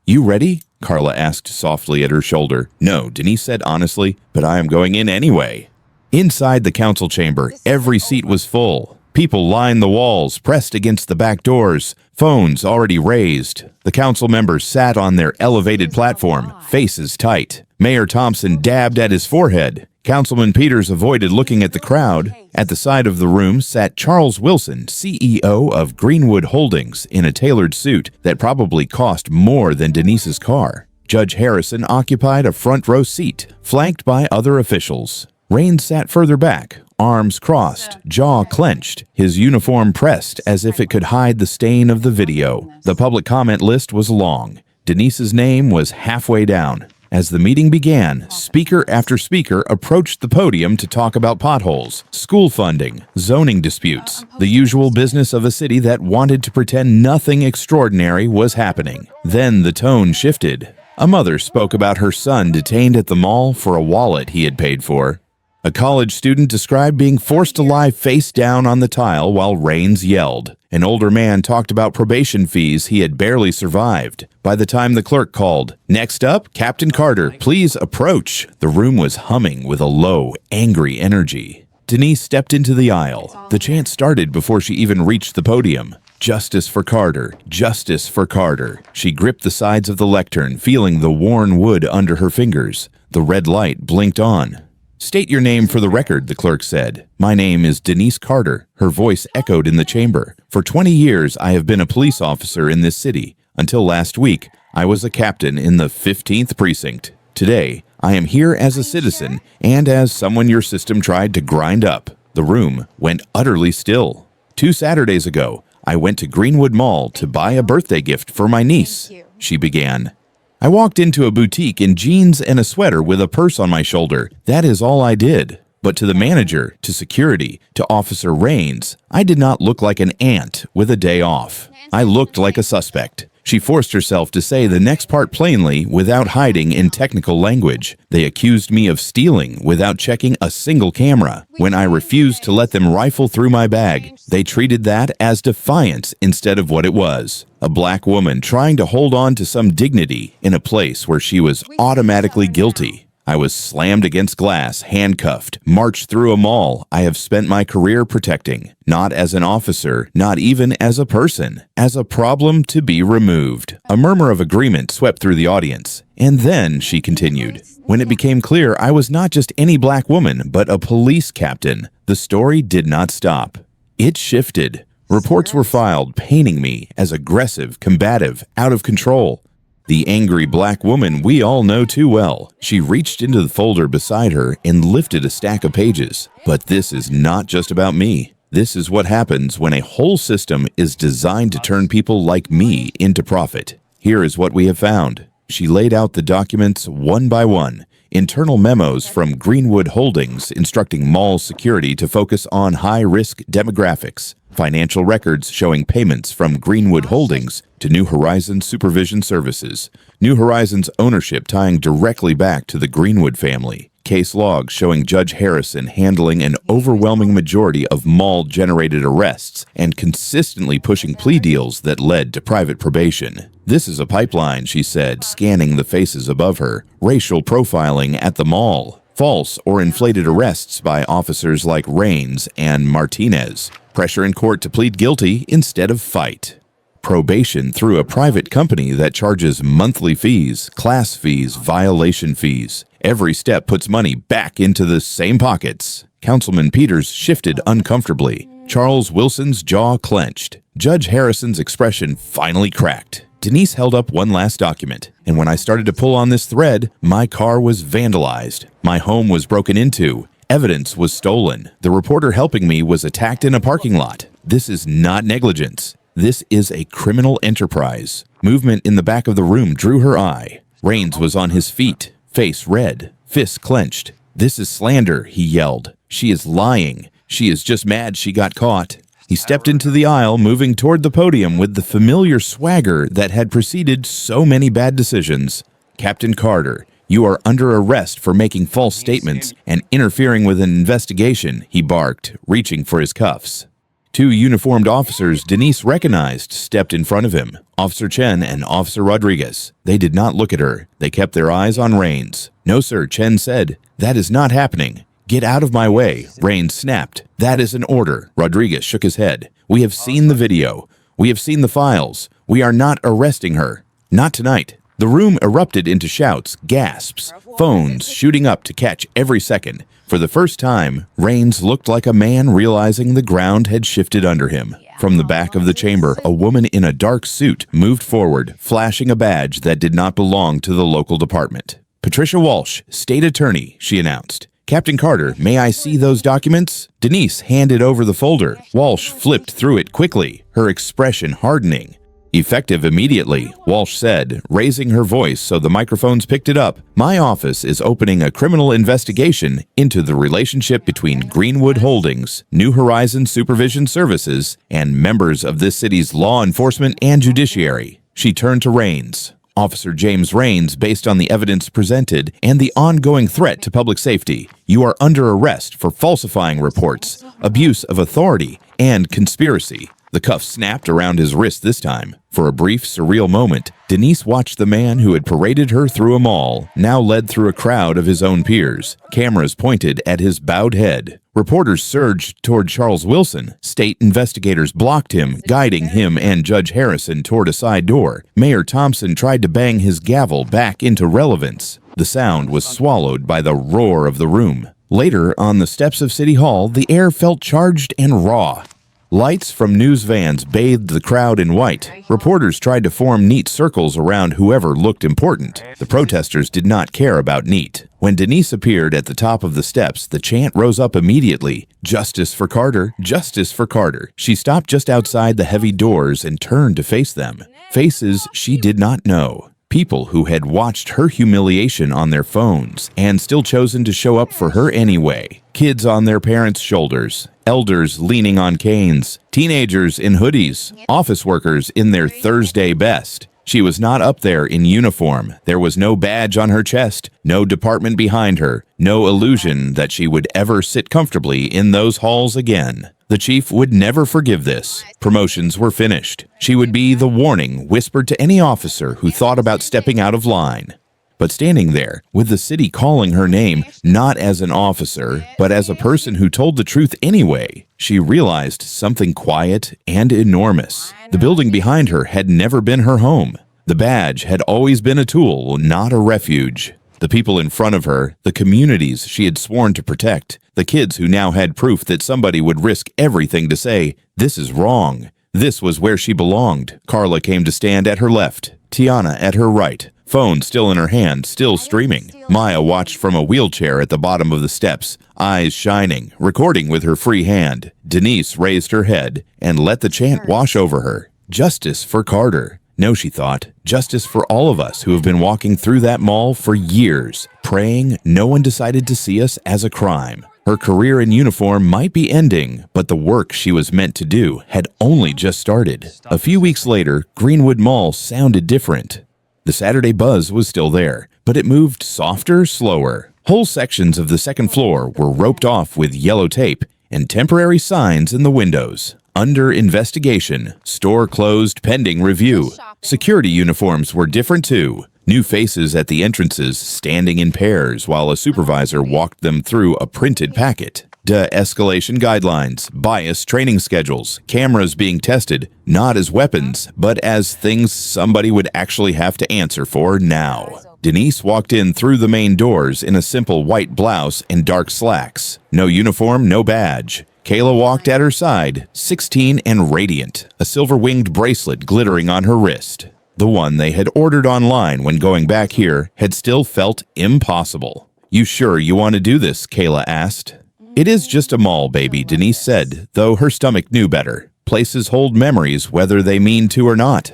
"You ready?" Carla asked softly at her shoulder. "No," Denise said honestly, "but I am going in anyway." Inside the council chamber, every seat was full. People lined the walls, pressed against the back doors, phones already raised. The council members sat on their elevated platform, faces tight. Mayor Thompson dabbed at his forehead. Councilman Peters avoided looking at the crowd. At the side of the room sat Charles Wilson, CEO of Greenwood Holdings, in a tailored suit that probably cost more than Denise's car. Judge Harrison occupied a front row seat, flanked by other officials. Raines sat further back, arms crossed, jaw clenched, his uniform pressed as if it could hide the stain of the video. The public comment list was long. Denise's name was halfway down. As the meeting began, speaker after speaker approached the podium to talk about potholes, school funding, zoning disputes, the usual business of a city that wanted to pretend nothing extraordinary was happening. Then the tone shifted. A mother spoke about her son detained at the mall for a wallet he had paid for. A college student described being forced to lie face down on the tile while Raines yelled. An older man talked about probation fees he had barely survived. By the time the clerk called, "Next up, Captain Carter, please approach," the room was humming with a low, angry energy. Denise stepped into the aisle. The chant started before she even reached the podium. "Justice for Carter, justice for Carter." She gripped the sides of the lectern, feeling the worn wood under her fingers. The red light blinked on. "State your name for the record," the clerk said. "My name is Denise Carter." Her voice echoed in the chamber. "For 20 years, I have been a police officer in this city. Until last week, I was a captain in the 15th precinct. Today, I am here as a citizen and as someone your system tried to grind up." The room went utterly still. 2 Saturdays ago, I went to Greenwood Mall to buy a birthday gift for my niece, she began. "I walked into a boutique in jeans and a sweater with a purse on my shoulder. That is all I did. But to the manager, to security, to Officer Raines, I did not look like an ant with a day off. I looked like a suspect." She forced herself to say the next part plainly without hiding in technical language. "They accused me of stealing without checking a single camera. When I refused to let them rifle through my bag, they treated that as defiance instead of what it was. A black woman trying to hold on to some dignity in a place where she was automatically guilty. I was slammed against glass, handcuffed, marched through a mall I have spent my career protecting, not as an officer, not even as a person, as a problem to be removed." A murmur of agreement swept through the audience. "And then," she continued, "when it became clear I was not just any black woman, but a police captain, the story did not stop. It shifted. Reports were filed painting me as aggressive, combative, out of control. The angry black woman we all know too well." She reached into the folder beside her and lifted a stack of pages. "But this is not just about me. This is what happens when a whole system is designed to turn people like me into profit. Here is what we have found." She laid out the documents one by one. Internal memos from Greenwood Holdings instructing mall security to focus on high-risk demographics. Financial records showing payments from Greenwood Holdings to New Horizons Supervision Services. New Horizons ownership tying directly back to the Greenwood family. Case logs showing Judge Harrison handling an overwhelming majority of mall-generated arrests and consistently pushing plea deals that led to private probation. "This is a pipeline," she said, scanning the faces above her. "Racial profiling at the mall. False or inflated arrests by officers like Raines and Martinez. Pressure in court to plead guilty instead of fight. Probation through a private company that charges monthly fees, class fees, violation fees. Every step puts money back into the same pockets." Councilman Peters shifted uncomfortably. Charles Wilson's jaw clenched. Judge Harrison's expression finally cracked. Denise held up one last document, and when I started to pull on this thread, my car was vandalized. My home was broken into. Evidence was stolen. The reporter helping me was attacked in a parking lot. This is not negligence. This is a criminal enterprise. Movement in the back of the room drew her eye. Raines was on his feet, face red, fists clenched. "This is slander," he yelled. "She is lying. She is just mad she got caught." He stepped into the aisle, moving toward the podium with the familiar swagger that had preceded so many bad decisions. "Captain Carter, you are under arrest for making false statements and interfering with an investigation," he barked, reaching for his cuffs. 2 uniformed officers Denise recognized stepped in front of him, Officer Chen and Officer Rodriguez. They did not look at her. They kept their eyes on Raines. "No, sir," Chen said. "That is not happening. "Get out of my way," Raines snapped. "That is an order." Rodriguez shook his head. "We have seen the video. We have seen the files. We are not arresting her. Not tonight." The room erupted into shouts, gasps, phones shooting up to catch every second. For the first time, Raines looked like a man realizing the ground had shifted under him. From the back of the chamber, a woman in a dark suit moved forward, flashing a badge that did not belong to the local department. "Patricia Walsh, state attorney," she announced. "Captain Carter, may I see those documents?" Denise handed over the folder. Walsh flipped through it quickly, her expression hardening. "Effective immediately," Walsh said, raising her voice so the microphones picked it up. "My office is opening a criminal investigation into the relationship between Greenwood Holdings, New Horizons Supervision Services, and members of this city's law enforcement and judiciary." She turned to Raines. "Officer James Raines, based on the evidence presented and the ongoing threat to public safety, you are under arrest for falsifying reports, abuse of authority, and conspiracy." The cuff snapped around his wrist this time. For a brief, surreal moment, Denise watched the man who had paraded her through a mall, now led through a crowd of his own peers. Cameras pointed at his bowed head. Reporters surged toward Charles Wilson. State investigators blocked him, guiding him and Judge Harrison toward a side door. Mayor Thompson tried to bang his gavel back into relevance. The sound was swallowed by the roar of the room. Later, on the steps of City Hall, the air felt charged and raw. Lights from news vans bathed the crowd in white. Reporters tried to form neat circles around whoever looked important. The protesters did not care about neat. When Denise appeared at the top of the steps, the chant rose up immediately. "Justice for Carter! Justice for Carter!" She stopped just outside the heavy doors and turned to face them. Faces she did not know. People who had watched her humiliation on their phones and still chosen to show up for her anyway. Kids on their parents' shoulders, elders leaning on canes, teenagers in hoodies, office workers in their Thursday best. She was not up there in uniform. There was no badge on her chest, no department behind her, no illusion that she would ever sit comfortably in those halls again. The chief would never forgive this. Promotions were finished. She would be the warning whispered to any officer who thought about stepping out of line. But standing there, with the city calling her name, not as an officer, but as a person who told the truth anyway, she realized something quiet and enormous. The building behind her had never been her home. The badge had always been a tool, not a refuge. The people in front of her, the communities she had sworn to protect, the kids who now had proof that somebody would risk everything to say, "This is wrong." This was where she belonged. Carla came to stand at her left, Tiana at her right, phone still in her hand, still streaming. Maya watched from a wheelchair at the bottom of the steps, eyes shining, recording with her free hand. Denise raised her head and let the chant wash over her. Justice for Carter. No, she thought, justice for all of us who have been walking through that mall for years, praying no one decided to see us as a crime. Her career in uniform might be ending, but the work she was meant to do had only just started. A few weeks later, Greenwood Mall sounded different. The Saturday buzz was still there, but it moved softer, slower. Whole sections of the second floor were roped off with yellow tape and temporary signs in the windows. Under investigation, store closed pending review. Security uniforms were different too. New faces at the entrances standing in pairs while a supervisor walked them through a printed packet. De-escalation guidelines, bias training schedules, cameras being tested, not as weapons, but as things somebody would actually have to answer for now. Denise walked in through the main doors in a simple white blouse and dark slacks. No uniform, no badge. Kayla walked at her side, 16 and radiant, a silver-winged bracelet glittering on her wrist. The one they had ordered online when going back here had still felt impossible. "You sure you want to do this?" Kayla asked. "It is just a mall, baby," Denise said, though her stomach knew better. Places hold memories whether they mean to or not.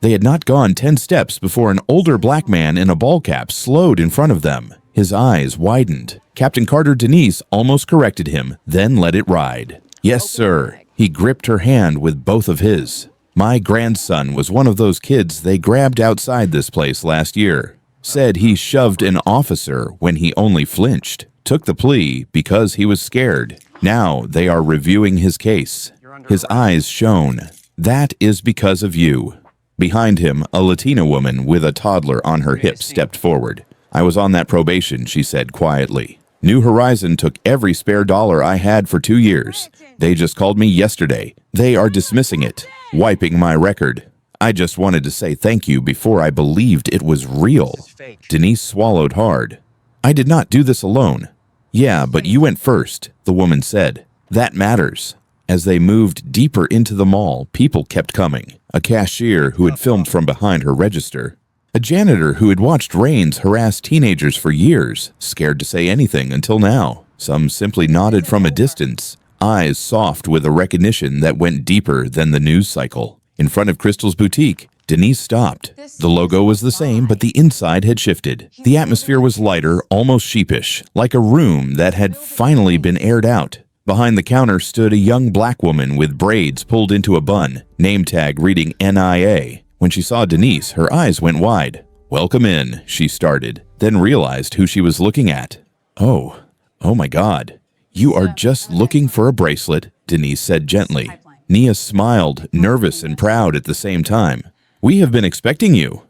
They had not gone 10 steps before an older black man in a ball cap slowed in front of them. His eyes widened. Captain Carter Denise almost corrected him, then let it ride. "Yes, sir." He gripped her hand with both of his. "My grandson was one of those kids they grabbed outside this place last year. Said he shoved an officer when he only flinched. Took the plea because he was scared. Now they are reviewing his case." His eyes shone. "That is because of you." Behind him, a Latina woman with a toddler on her hip stepped forward. "I was on that probation," she said quietly. New Horizon took every spare dollar I had for 2 years. They just called me yesterday. They are dismissing it, wiping my record. I just wanted to say thank you before I believed it was real." Denise swallowed hard. "I did not do this alone." "Yeah, but you went first," the woman said. "That matters." As they moved deeper into the mall, people kept coming. A cashier who had filmed from behind her register. A janitor who had watched Rains harass teenagers for years, scared to say anything until now. Some simply nodded from a distance, eyes soft with a recognition that went deeper than the news cycle. In front of Crystal's boutique, Denise stopped. The logo was the same, but the inside had shifted. The atmosphere was lighter, almost sheepish, like a room that had finally been aired out. Behind the counter stood a young black woman with braids pulled into a bun, name tag reading NIA. When she saw Denise, her eyes went wide. "Welcome in," she started, then realized who she was looking at. Oh my God. "You are just looking for a bracelet," Denise said gently. Nia smiled, nervous and proud at the same time. "We have been expecting you.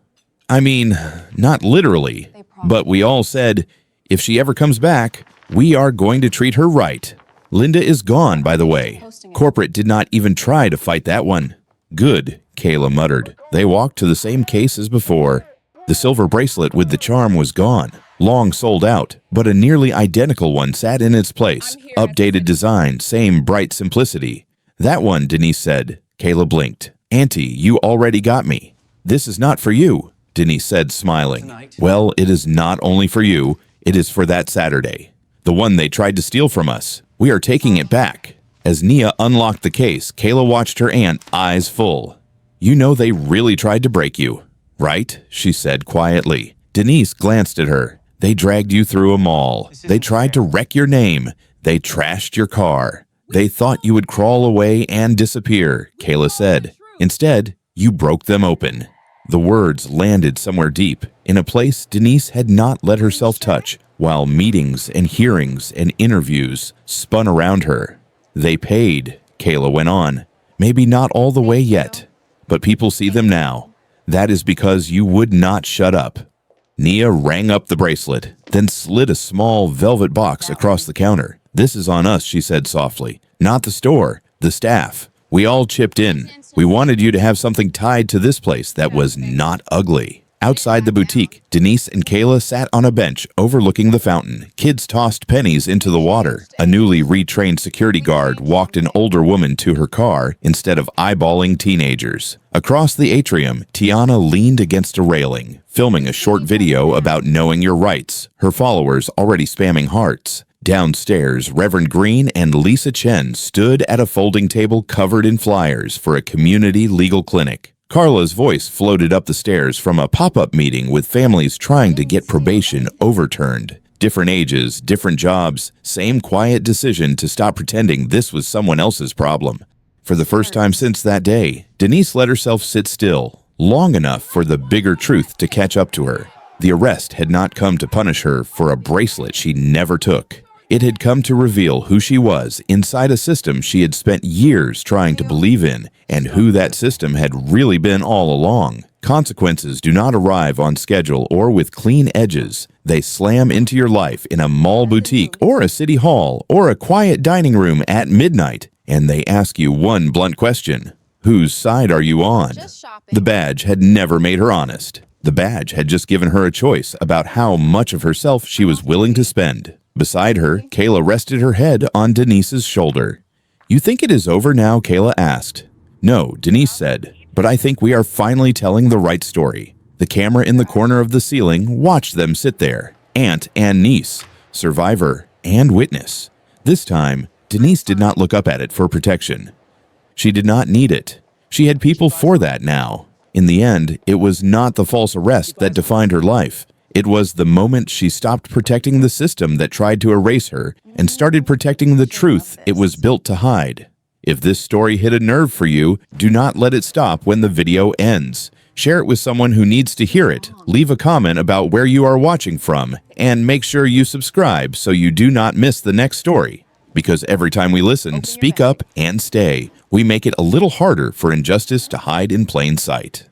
I mean, not literally, but we all said, if she ever comes back, we are going to treat her right. Linda is gone, by the way. Corporate did not even try to fight that one." "Good," Kayla muttered. They walked to the same case as before. The silver bracelet with the charm was gone, long sold out, but a nearly identical one sat in its place. Updated design, same bright simplicity. "That one," Denise said. Kayla blinked. "Auntie, you already got me." "This is not for you," Denise said, smiling. "Well, it is not only for you, it is for that Saturday. The one they tried to steal from us. We are taking it back." As Nia unlocked the case, Kayla watched her aunt, eyes full. "You know they really tried to break you, right?" she said quietly. Denise glanced at her. "They dragged you through a mall. They tried to wreck your name. They trashed your car. They thought you would crawl away and disappear," Kayla said. "Instead, you broke them open." The words landed somewhere deep, in a place Denise had not let herself touch, while meetings and hearings and interviews spun around her. "They paid," Kayla went on. "Maybe not all the way yet, but people see them now. That is because you would not shut up." Nia rang up the bracelet, then slid a small velvet box across the counter. "This is on us," she said softly. "Not the store, the staff. We all chipped in. We wanted you to have something tied to this place that was not ugly." Outside the boutique, Denise and Kayla sat on a bench overlooking the fountain. Kids tossed pennies into the water. A newly retrained security guard walked an older woman to her car instead of eyeballing teenagers. Across the atrium, Tiana leaned against a railing, filming a short video about knowing your rights, her followers already spamming hearts. Downstairs, Reverend Green and Lisa Chen stood at a folding table covered in flyers for a community legal clinic. Carla's voice floated up the stairs from a pop-up meeting with families trying to get probation overturned. Different ages, different jobs, same quiet decision to stop pretending this was someone else's problem. For the first time since that day, Denise let herself sit still, long enough for the bigger truth to catch up to her. The arrest had not come to punish her for a bracelet she never took. It had come to reveal who she was inside a system she had spent years trying to believe in, and who that system had really been all along. Consequences do not arrive on schedule or with clean edges. They slam into your life in a mall boutique or a city hall or a quiet dining room at midnight, and they ask you one blunt question: whose side are you on? The badge had never made her honest. The badge had just given her a choice about how much of herself she was willing to spend. Beside her, Kayla rested her head on Denise's shoulder. "You think it is over now?" Kayla asked. "No," Denise said, "but I think we are finally telling the right story." The camera in the corner of the ceiling watched them sit there, aunt and niece, survivor and witness. This time, Denise did not look up at it for protection. She did not need it. She had people for that now. In the end, it was not the false arrest that defined her life. It was the moment she stopped protecting the system that tried to erase her and started protecting the truth it was built to hide. If this story hit a nerve for you, do not let it stop when the video ends. Share it with someone who needs to hear it, leave a comment about where you are watching from, and make sure you subscribe so you do not miss the next story. Because every time we listen, speak up and stay, we make it a little harder for injustice to hide in plain sight.